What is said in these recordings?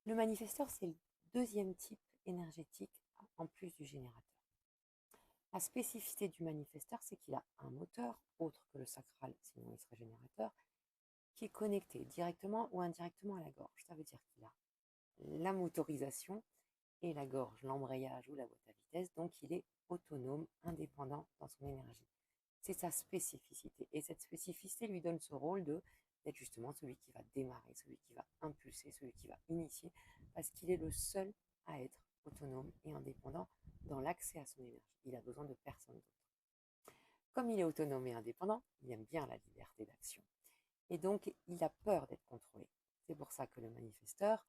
Le manifesteur, c'est le deuxième type énergétique en plus du générateur. La spécificité du manifesteur, c'est qu'il a un moteur, autre que le sacral, sinon il serait générateur, qui est connecté directement ou indirectement à la gorge. Ça veut dire qu'il a la motorisation et la gorge, l'embrayage ou la boîte à vitesse, donc il est autonome, indépendant dans son énergie. C'est sa spécificité. Et cette spécificité lui donne ce rôle d'être justement celui qui va démarrer, celui qui va impulser, celui qui va initier, parce qu'il est le seul à être autonome et indépendant dans l'accès à son énergie. Il a besoin de personne d'autre. Comme il est autonome et indépendant, il aime bien la liberté d'action. Et donc, il a peur d'être contrôlé. C'est pour ça que le manifesteur,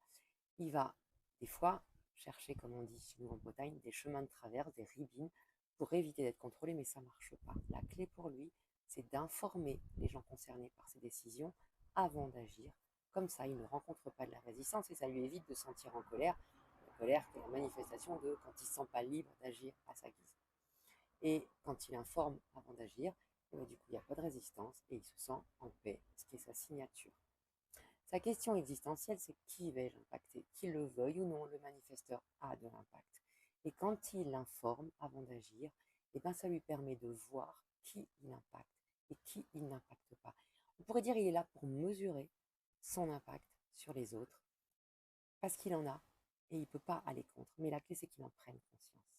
il va des fois chercher, comme on dit chez nous en Bretagne, des chemins de traverse, des ribines, pour éviter d'être contrôlé, mais ça ne marche pas. La clé pour lui, c'est d'informer les gens concernés par ses décisions avant d'agir. Comme ça, il ne rencontre pas de la résistance et ça lui évite de se sentir en colère. La colère, qui est la manifestation de quand il ne se sent pas libre d'agir à sa guise. Et quand il informe avant d'agir, et bien, du coup, il n'y a pas de résistance et il se sent en paix, ce qui est sa signature. Sa question existentielle, c'est qui vais-je impacter? Qu'il le veuille ou non, le manifesteur a de l'impact. Et quand il informe avant d'agir, eh ben, ça lui permet de voir qui il impacte et qui il n'impacte pas. On pourrait dire qu'il est là pour mesurer son impact sur les autres, parce qu'il en a et il ne peut pas aller contre. Mais la clé, c'est qu'il en prenne conscience.